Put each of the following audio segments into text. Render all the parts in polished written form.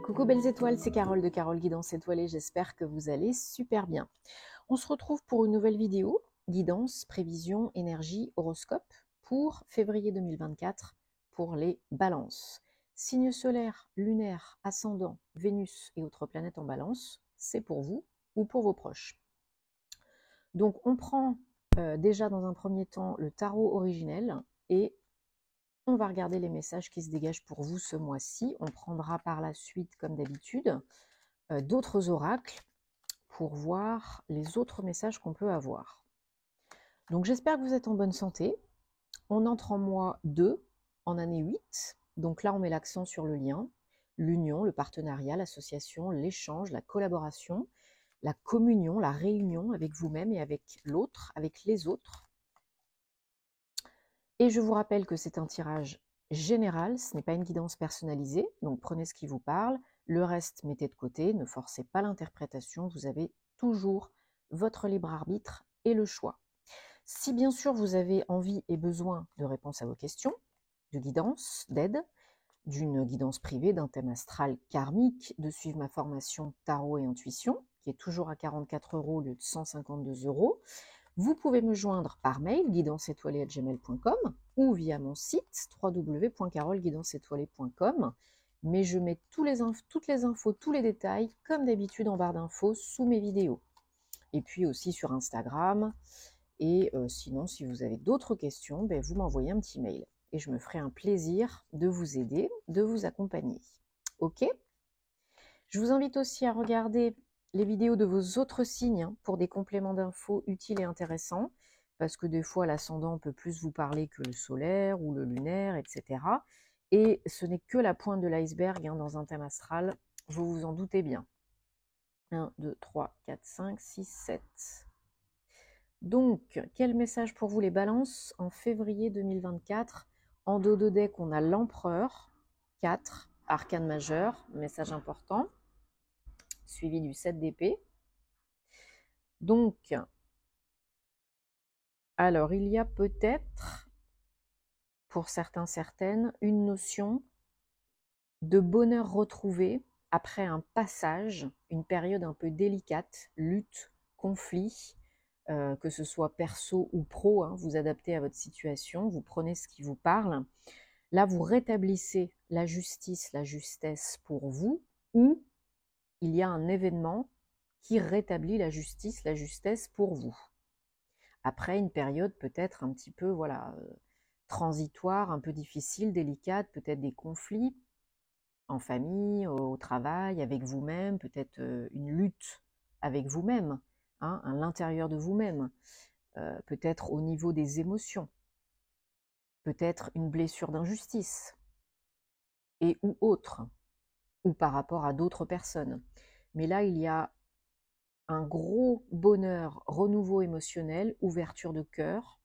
Coucou belles étoiles, c'est Carole de Carole Guidance Étoilée, j'espère que vous allez super bien. On se retrouve pour une nouvelle vidéo, guidance, prévision, énergie, horoscope, pour février 2024 pour les balances. Signes solaires, lunaires, ascendant, Vénus et autres planètes en balance, c'est pour vous ou pour vos proches. Donc on prend déjà dans un premier temps le tarot originel et on va regarder les messages qui se dégagent pour vous ce mois-ci. On prendra par la suite, comme d'habitude, d'autres oracles pour voir les autres messages qu'on peut avoir. Donc j'espère que vous êtes en bonne santé. On entre en mois 2, en année 8. Donc là, on met l'accent sur le lien, l'union, le partenariat, l'association, l'échange, la collaboration, la communion, la réunion avec vous-même et avec l'autre, avec les autres. Et je vous rappelle que c'est un tirage général, ce n'est pas une guidance personnalisée, donc prenez ce qui vous parle, le reste mettez de côté, ne forcez pas l'interprétation, vous avez toujours votre libre arbitre et le choix. Si bien sûr vous avez envie et besoin de réponses à vos questions, de guidance, d'aide, d'une guidance privée, d'un thème astral karmique, de suivre ma formation tarot et intuition, qui est toujours à 44 € au lieu de 152 €, vous pouvez me joindre par mail guidanceétoilée@gmail.com ou via mon site www.caroleguidanceétoilée.com. Mais je mets toutes les infos, tous les détails, comme d'habitude en barre d'infos, sous mes vidéos. Et puis aussi sur Instagram. Et sinon, si vous avez d'autres questions, vous m'envoyez un petit mail. Et je me ferai un plaisir de vous aider, de vous accompagner. Ok ? Je vous invite aussi à regarder les vidéos de vos autres signes pour des compléments d'infos utiles et intéressants, parce que des fois l'ascendant peut plus vous parler que le solaire ou le lunaire, etc. Et ce n'est que la pointe de l'iceberg dans un thème astral, vous vous en doutez bien. 1, 2, 3, 4, 5, 6, 7. Donc, quel message pour vous les balances en février 2024? En dos de deck, on a l'empereur, 4, arcane majeur, message important, suivi du 7 d'épée. Donc, alors il y a peut-être, pour certains, certaines, une notion de bonheur retrouvé après un passage, une période un peu délicate, lutte, conflit, que ce soit perso ou pro, vous adaptez à votre situation, vous prenez ce qui vous parle. Là, vous rétablissez la justice, la justesse pour vous, ou il y a un événement qui rétablit la justice, la justesse pour vous. Après une période peut-être un petit peu transitoire, un peu difficile, délicate, peut-être des conflits en famille, au travail, avec vous-même, peut-être une lutte avec vous-même, à l'intérieur de vous-même, peut-être au niveau des émotions, peut-être une blessure d'injustice, et ou autre, ou par rapport à d'autres personnes. Mais là, il y a un gros bonheur, renouveau émotionnel, ouverture de cœur.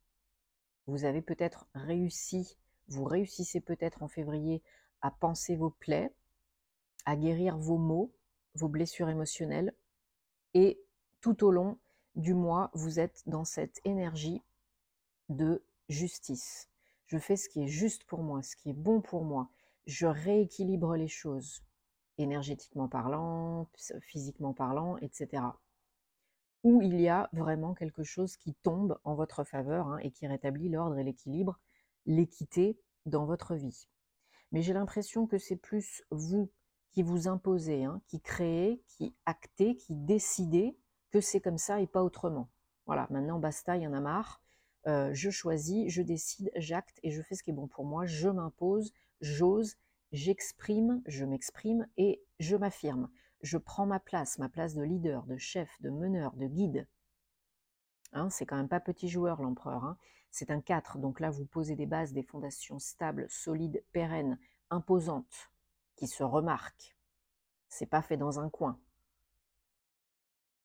Vous avez peut-être réussi, vous réussissez peut-être en février à panser vos plaies, à guérir vos maux, vos blessures émotionnelles. Et tout au long du mois, vous êtes dans cette énergie de justice. Je fais ce qui est juste pour moi, ce qui est bon pour moi. Je rééquilibre les choses, énergétiquement parlant, physiquement parlant, etc. Où il y a vraiment quelque chose qui tombe en votre faveur et qui rétablit l'ordre et l'équilibre, l'équité dans votre vie. Mais j'ai l'impression que c'est plus vous qui vous imposez, qui créez, qui actez, qui décidez que c'est comme ça et pas autrement. Voilà, maintenant basta, il y en a marre. Je choisis, je décide, j'acte et je fais ce qui est bon pour moi. Je m'impose, j'ose, j'exprime, je m'exprime et je m'affirme. Je prends ma place de leader, de chef, de meneur, de guide. C'est quand même pas petit joueur l'empereur. C'est un 4, donc là vous posez des bases, des fondations stables, solides, pérennes, imposantes, qui se remarquent. C'est pas fait dans un coin.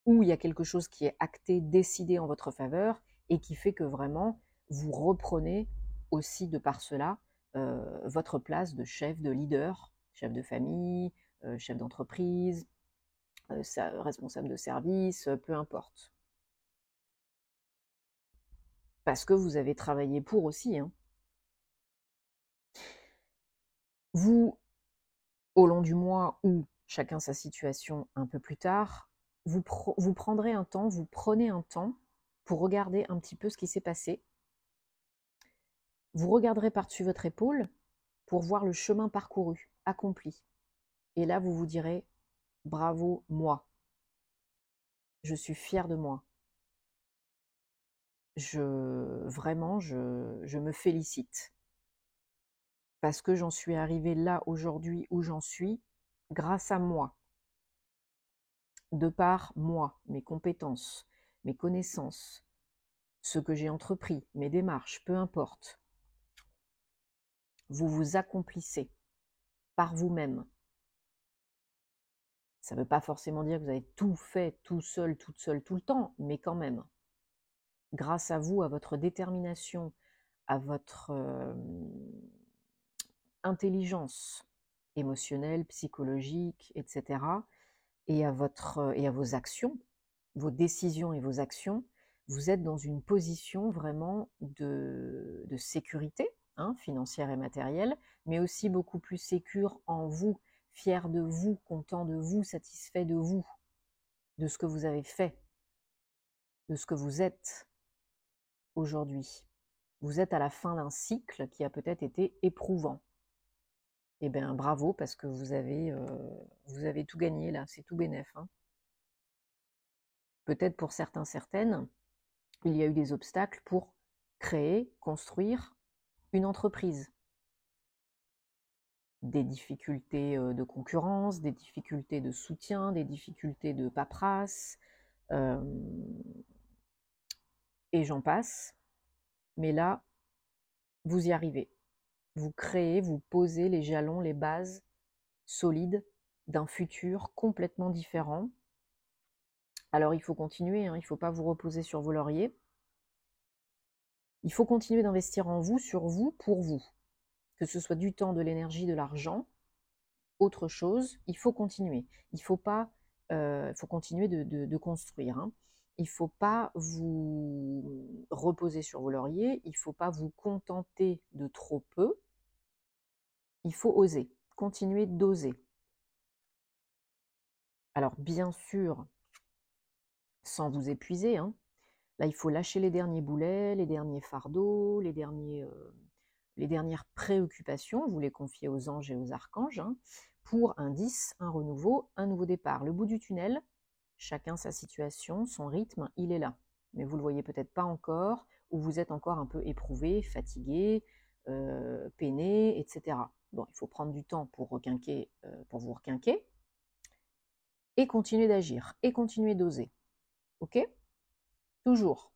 Où il y a quelque chose qui est acté, décidé en votre faveur et qui fait que vraiment vous reprenez aussi de par cela votre place de chef, de leader, chef de famille, chef d'entreprise, responsable de service, peu importe. Parce que vous avez travaillé pour aussi. Vous, au long du mois ou chacun sa situation un peu plus tard, vous prendrez un temps, vous prenez un temps pour regarder un petit peu ce qui s'est passé. Vous regarderez par-dessus votre épaule pour voir le chemin parcouru, accompli. Et là, vous vous direz, bravo moi, je suis fière de moi. Vraiment, je me félicite. Parce que j'en suis arrivée là aujourd'hui où j'en suis, grâce à moi. De par moi, mes compétences, mes connaissances, ce que j'ai entrepris, mes démarches, peu importe. Vous vous accomplissez par vous-même. Ça ne veut pas forcément dire que vous avez tout fait tout seul, toute seule, tout le temps, mais quand même. Grâce à vous, à votre détermination, à votre intelligence émotionnelle, psychologique, etc., et à vos actions, vos décisions et vos actions, vous êtes dans une position vraiment de sécurité, hein, financière et matérielle, mais aussi beaucoup plus sécure en vous, fier de vous, content de vous, satisfait de vous, de ce que vous avez fait, de ce que vous êtes aujourd'hui. Vous êtes à la fin d'un cycle qui a peut-être été éprouvant. Eh bien, bravo, parce que vous avez tout gagné là, c'est tout bénef. Hein. Peut-être pour certains, certaines, il y a eu des obstacles pour créer, construire une entreprise. Des difficultés de concurrence, des difficultés de soutien, des difficultés de paperasse, et j'en passe. Mais là, vous y arrivez. Vous créez, vous posez les jalons, les bases solides d'un futur complètement différent. Alors il faut continuer, hein, il ne faut pas vous reposer sur vos lauriers. Il faut continuer d'investir en vous, sur vous, pour vous. Que ce soit du temps, de l'énergie, de l'argent, autre chose, il faut continuer. Il faut continuer de construire. Hein. Il ne faut pas vous reposer sur vos lauriers, il ne faut pas vous contenter de trop peu. Il faut oser, continuer d'oser. Alors bien sûr, sans vous épuiser, hein, là il faut lâcher les derniers boulets, les derniers fardeaux, les dernières préoccupations, vous les confiez aux anges et aux archanges, hein, pour un 10, un renouveau, un nouveau départ. Le bout du tunnel, chacun sa situation, son rythme, il est là. Mais vous ne le voyez peut-être pas encore, ou vous êtes encore un peu éprouvé, fatigué, peiné, etc. Bon, il faut prendre du temps pour vous requinquer, et continuer d'agir, et continuer d'oser. Ok ? Toujours.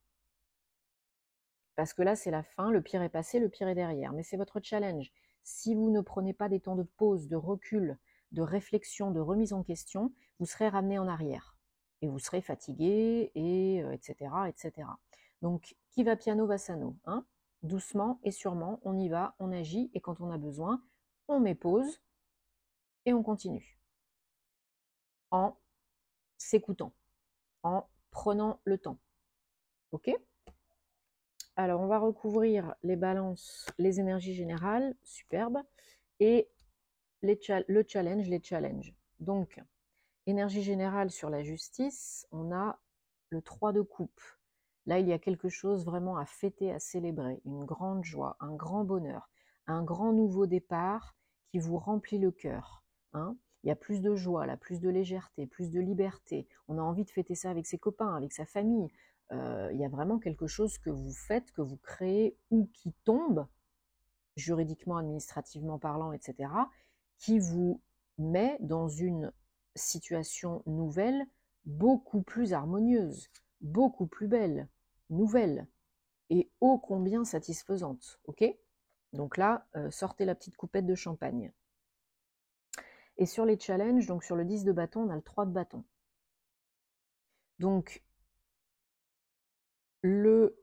Parce que là, c'est la fin, le pire est passé, le pire est derrière. Mais c'est votre challenge. Si vous ne prenez pas des temps de pause, de recul, de réflexion, de remise en question, vous serez ramené en arrière. Et vous serez fatigué, et etc., etc. Donc, qui va piano va sano. Hein, doucement et sûrement, on y va, on agit, et quand on a besoin, on met pause, et on continue. En s'écoutant, en prenant le temps. Ok ? Alors, on va recouvrir les balances, les énergies générales, superbe, et le challenge, les challenges. Donc, énergie générale sur la justice, on a le 3 de coupe. Là, il y a quelque chose vraiment à fêter, à célébrer, une grande joie, un grand bonheur, un grand nouveau départ qui vous remplit le cœur. Hein. Il y a plus de joie, là, plus de légèreté, plus de liberté. On a envie de fêter ça avec ses copains, avec sa famille. Il y a vraiment quelque chose que vous faites, que vous créez ou qui tombe, juridiquement, administrativement parlant, etc., qui vous met dans une situation nouvelle, beaucoup plus harmonieuse, beaucoup plus belle, nouvelle, et ô combien satisfaisante. Ok ? Donc là, sortez la petite coupette de champagne. Et sur les challenges, donc sur le 10 de bâton, on a le 3 de bâton. Donc, le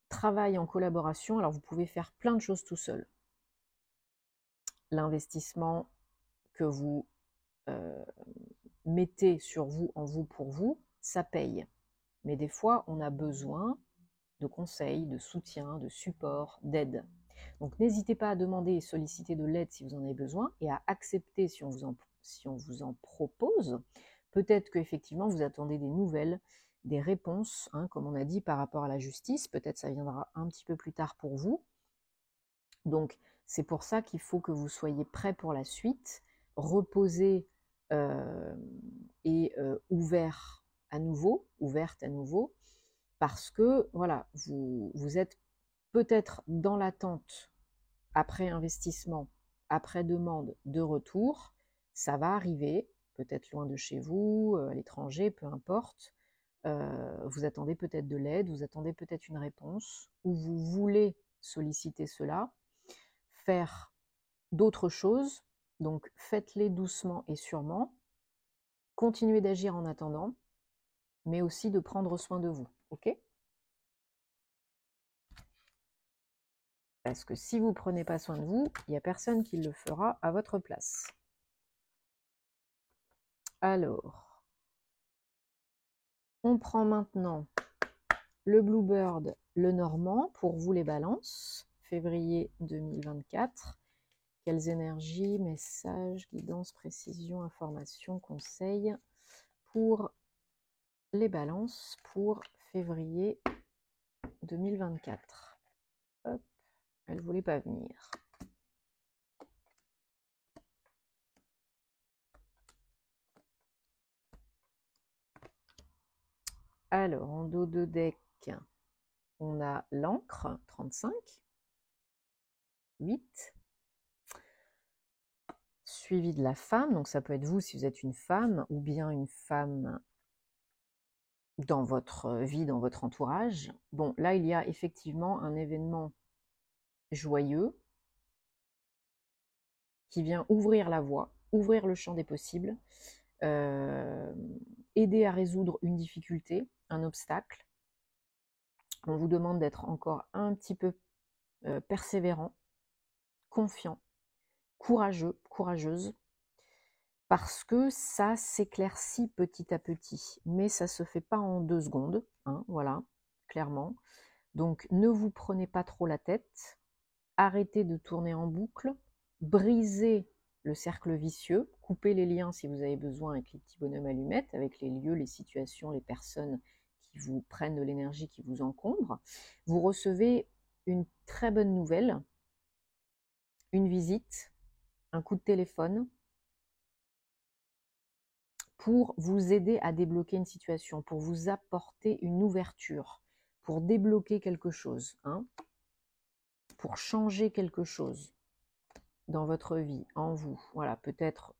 travail en collaboration, alors vous pouvez faire plein de choses tout seul. L'investissement que vous mettez sur vous, en vous, pour vous, ça paye. Mais des fois, on a besoin de conseils, de soutien, de support, d'aide. Donc n'hésitez pas à demander et solliciter de l'aide si vous en avez besoin et à accepter si on vous en si on vous en propose. Peut-être qu'effectivement, vous attendez des nouvelles, des réponses, hein, comme on a dit, par rapport à la justice. Peut-être ça viendra un petit peu plus tard pour vous. Donc, c'est pour ça qu'il faut que vous soyez prêts pour la suite, reposés et ouverte à nouveau, parce que, voilà, vous êtes peut-être dans l'attente, après investissement, après demande de retour, ça va arriver, peut-être loin de chez vous, à l'étranger, peu importe. Vous attendez peut-être de l'aide, vous attendez peut-être une réponse, ou vous voulez solliciter cela, faire d'autres choses, donc faites-les doucement et sûrement, continuez d'agir en attendant, mais aussi de prendre soin de vous, ok? Parce que si vous ne prenez pas soin de vous, il n'y a personne qui le fera à votre place. Alors, on prend maintenant le Bluebird, le Normand, pour vous les balances, février 2024. Quelles énergies, messages, guidances, précisions, informations, conseils pour les balances pour février 2024. Hop, elle ne voulait pas venir. Alors, en dos de deck, on a l'encre, 35, 8, suivi de la femme, donc ça peut être vous si vous êtes une femme, ou bien une femme dans votre vie, dans votre entourage. Bon, là, il y a effectivement un événement joyeux qui vient ouvrir la voie, ouvrir le champ des possibles, aider à résoudre une difficulté, un obstacle. On vous demande d'être encore un petit peu persévérant, confiant, courageux, courageuse, parce que ça s'éclaircit petit à petit, mais ça ne se fait pas en 2 secondes, hein, voilà, clairement. Donc ne vous prenez pas trop la tête, arrêtez de tourner en boucle, brisez le cercle vicieux, coupez les liens si vous avez besoin avec les petits bonhommes allumettes, avec les lieux, les situations, les personnes qui vous prennent de l'énergie, qui vous encombrent. Vous recevez une très bonne nouvelle, une visite, un coup de téléphone, pour vous aider à débloquer une situation, pour vous apporter une ouverture, pour débloquer quelque chose, hein, pour changer quelque chose dans votre vie, en vous. Voilà, peut-être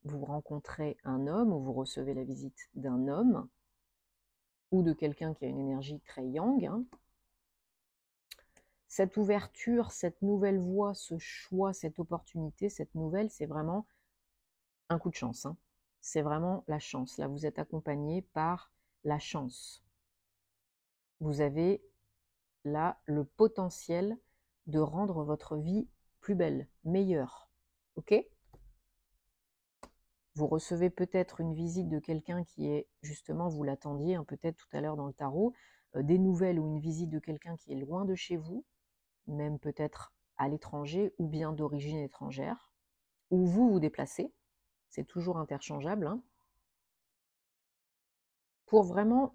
vous rencontrez un homme ou vous recevez la visite d'un homme ou de quelqu'un qui a une énergie très yang. Hein. Cette ouverture, cette nouvelle voie, ce choix, cette opportunité, cette nouvelle, c'est vraiment un coup de chance. Hein. C'est vraiment la chance. Là, vous êtes accompagné par la chance. Vous avez là le potentiel de rendre votre vie plus belle, meilleure. Ok ? Vous recevez peut-être une visite de quelqu'un qui est, justement, vous l'attendiez, hein, peut-être tout à l'heure dans le tarot, des nouvelles ou une visite de quelqu'un qui est loin de chez vous, même peut-être à l'étranger ou bien d'origine étrangère, ou vous vous déplacez, c'est toujours interchangeable, hein, pour vraiment,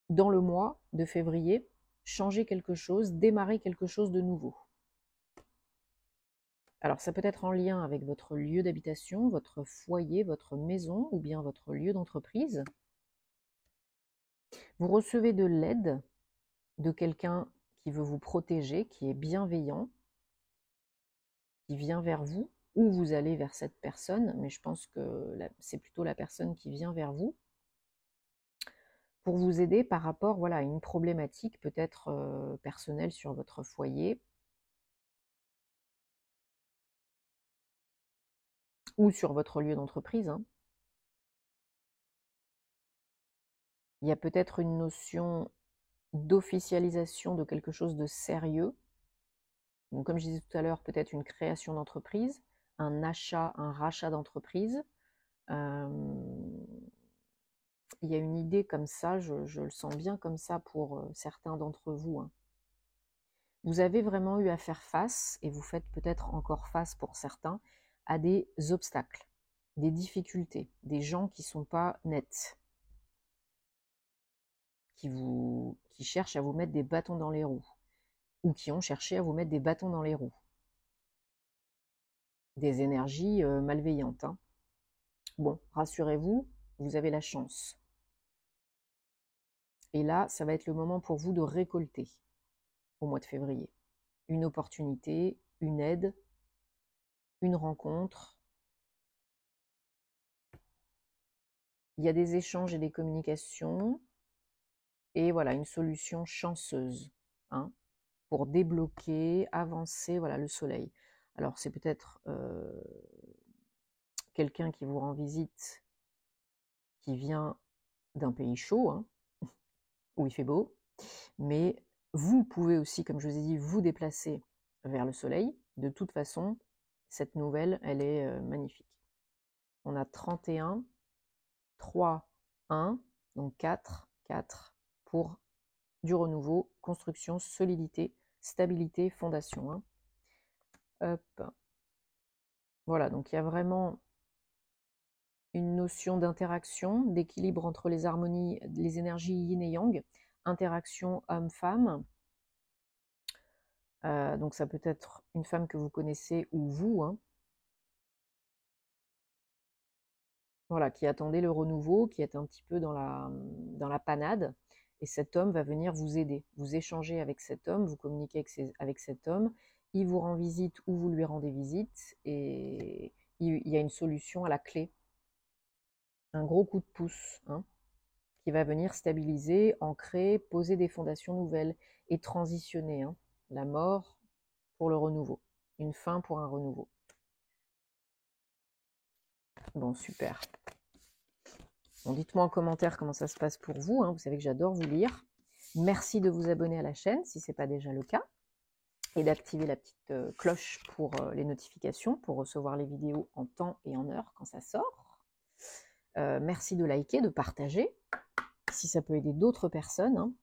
dans le mois de février, changer quelque chose, démarrer quelque chose de nouveau. Alors ça peut être en lien avec votre lieu d'habitation, votre foyer, votre maison ou bien votre lieu d'entreprise. Vous recevez de l'aide de quelqu'un qui veut vous protéger, qui est bienveillant, qui vient vers vous, ou vous allez vers cette personne, mais je pense que c'est plutôt la personne qui vient vers vous, pour vous aider par rapport, voilà, à une problématique peut-être personnelle sur votre foyer, ou sur votre lieu d'entreprise. Hein. Il y a peut-être une notion d'officialisation de quelque chose de sérieux. Donc, comme je disais tout à l'heure, peut-être une création d'entreprise, un achat, un rachat d'entreprise. Il y a une idée comme ça, je le sens bien comme ça pour certains d'entre vous. Hein. Vous avez vraiment eu à faire face, et vous faites peut-être encore face pour certains, à des obstacles, des difficultés, des gens qui ne sont pas nets, qui cherchent à vous mettre des bâtons dans les roues, ou qui ont cherché à vous mettre des bâtons dans les roues. Des énergies malveillantes. Hein. Bon, rassurez-vous, vous avez la chance. Et là, ça va être le moment pour vous de récolter au mois de février. Une opportunité, une aide, une rencontre. Il y a des échanges et des communications. Et voilà, une solution chanceuse. Hein, pour débloquer, avancer, voilà, le soleil. Alors, c'est peut-être quelqu'un qui vous rend visite, qui vient d'un pays chaud, hein, où il fait beau, mais vous pouvez aussi, comme je vous ai dit, vous déplacer vers le soleil. De toute façon, cette nouvelle, elle est magnifique. On a 31, 3, 1, donc 4, 4 pour du renouveau, construction, solidité, stabilité, fondation. Hein. Hop. Voilà, donc il y a vraiment une notion d'interaction, d'équilibre entre les harmonies, les énergies yin et yang, interaction homme-femme. Donc ça peut être une femme que vous connaissez ou vous, hein. Voilà, qui attendait le renouveau, qui est un petit peu dans la panade, et cet homme va venir vous aider. Vous échangez avec cet homme, vous communiquez avec cet homme, il vous rend visite ou vous lui rendez visite, et il y a une solution à la clé. Un gros coup de pouce, hein, qui va venir stabiliser, ancrer, poser des fondations nouvelles et transitionner. Hein. La mort pour le renouveau, une fin pour un renouveau. Bon, super. Bon, dites-moi en commentaire comment ça se passe pour vous. Hein. Vous savez que j'adore vous lire. Merci de vous abonner à la chaîne si ce n'est pas déjà le cas. Et d'activer la petite cloche pour les notifications, pour recevoir les vidéos en temps et en heure quand ça sort. Merci de liker, de partager, si ça peut aider d'autres personnes. Hein.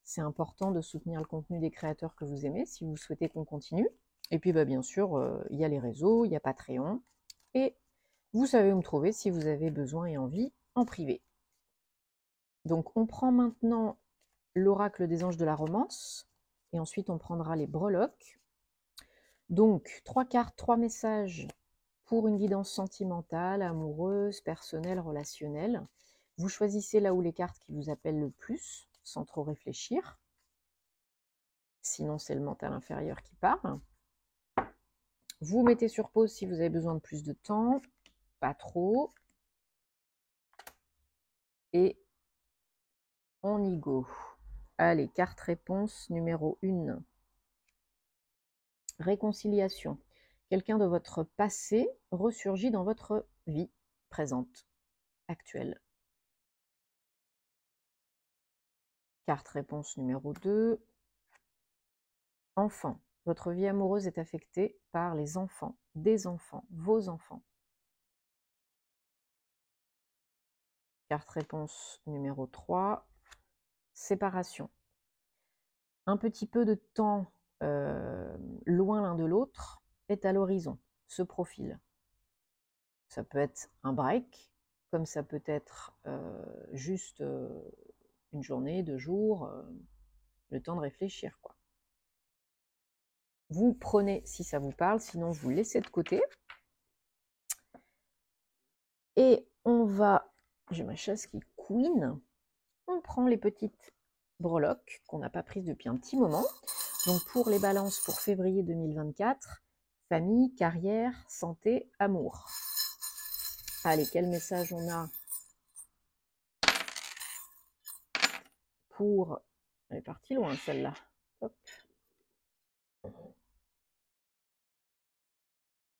C'est important de soutenir le contenu des créateurs que vous aimez, si vous souhaitez qu'on continue. Et puis, bien sûr, il y a les réseaux, il y a Patreon. Et vous savez où me trouver si vous avez besoin et envie en privé. Donc, on prend maintenant l'oracle des anges de la romance. Et ensuite, on prendra les breloques. Donc, 3 cartes, 3 messages pour une guidance sentimentale, amoureuse, personnelle, relationnelle. Vous choisissez là où les cartes qui vous appellent le plus, sans trop réfléchir. Sinon, c'est le mental inférieur qui parle. Vous mettez sur pause si vous avez besoin de plus de temps. Pas trop. Et on y go. Allez, carte réponse numéro 1. Réconciliation. Quelqu'un de votre passé ressurgit dans votre vie présente, actuelle. Carte réponse numéro 2. Enfant. Votre vie amoureuse est affectée par les enfants, des enfants, vos enfants. Carte réponse numéro 3. Séparation. Un petit peu de temps loin l'un de l'autre est à l'horizon, se profile. Ça peut être un break, comme ça peut être juste une journée, 2 jours, le temps de réfléchir, quoi. Vous prenez si ça vous parle, sinon vous laissez de côté. Et on va, j'ai ma chaise qui couine, on prend les petites breloques qu'on n'a pas prises depuis un petit moment. Donc pour les balances pour février 2024, famille, carrière, santé, amour. Allez, quel message on a pour... Elle est partie loin celle-là. Hop.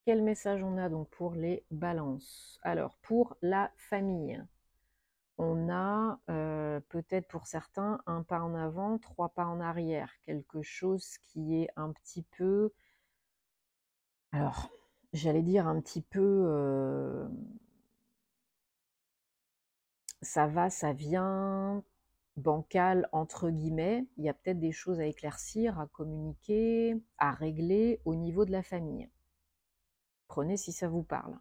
Quel message on a donc pour les balances? Alors, pour la famille, on a peut-être pour certains un pas en avant, 3 pas en arrière. Quelque chose qui est un petit peu... Alors, j'allais dire un petit peu... ça va, ça vient, bancal entre guillemets. Il y a peut-être des choses à éclaircir, à communiquer, à régler au niveau de la famille. Prenez si ça vous parle.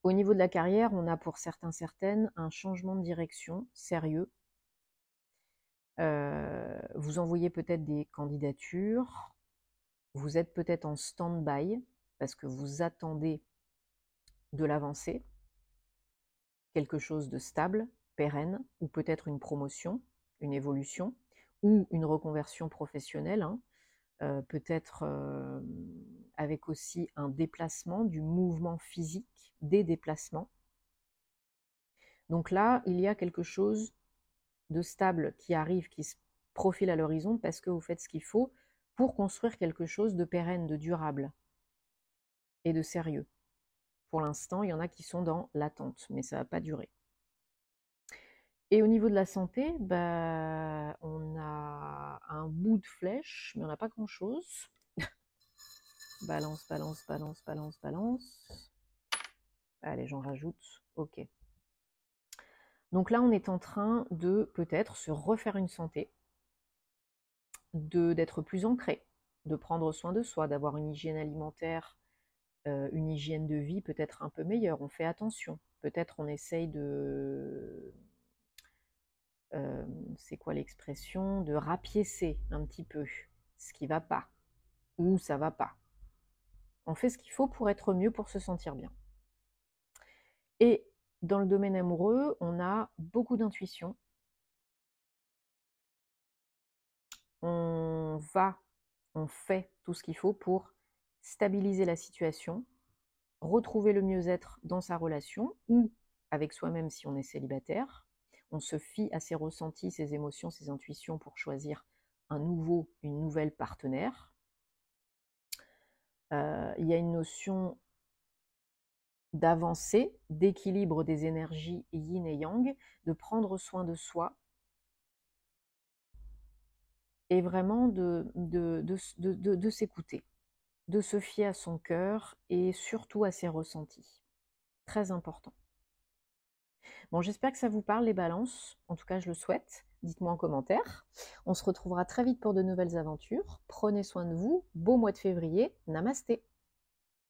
Au niveau de la carrière, on a pour certains, certaines, un changement de direction sérieux. Vous envoyez peut-être des candidatures, vous êtes peut-être en stand-by parce que vous attendez de l'avancée, quelque chose de stable, pérenne, ou peut-être une promotion, une évolution, ou une reconversion professionnelle, hein, peut-être avec aussi un déplacement, du mouvement physique, des déplacements. Donc là, il y a quelque chose de stable qui arrive, qui se profile à l'horizon parce que vous faites ce qu'il faut pour construire quelque chose de pérenne, de durable et de sérieux. Pour l'instant, il y en a qui sont dans l'attente, mais ça ne va pas durer. Et au niveau de la santé, on a un bout de flèche, mais on n'a pas grand-chose. Balance, balance, balance, balance, balance. Allez, j'en rajoute. Ok. Donc là, on est en train de peut-être se refaire une santé, d'être plus ancré, de prendre soin de soi, d'avoir une hygiène alimentaire, une hygiène de vie peut-être un peu meilleure. On fait attention. Peut-être on essaye de... c'est quoi l'expression? De rapiécer un petit peu ce qui va pas, ou ça va pas. On fait ce qu'il faut pour être mieux, pour se sentir bien. Et dans le domaine amoureux, on a beaucoup d'intuition. On fait tout ce qu'il faut pour stabiliser la situation, retrouver le mieux-être dans sa relation ou avec soi-même si on est célibataire. On se fie à ses ressentis, ses émotions, ses intuitions pour choisir une nouvelle partenaire. Il y a une notion d'avancer, d'équilibre des énergies yin et yang, de prendre soin de soi et vraiment de s'écouter, de se fier à son cœur et surtout à ses ressentis. Très important. Bon, j'espère que ça vous parle les balances, en tout cas je le souhaite. Dites-moi en commentaire. On se retrouvera très vite pour de nouvelles aventures. Prenez soin de vous. Beau mois de février. Namasté.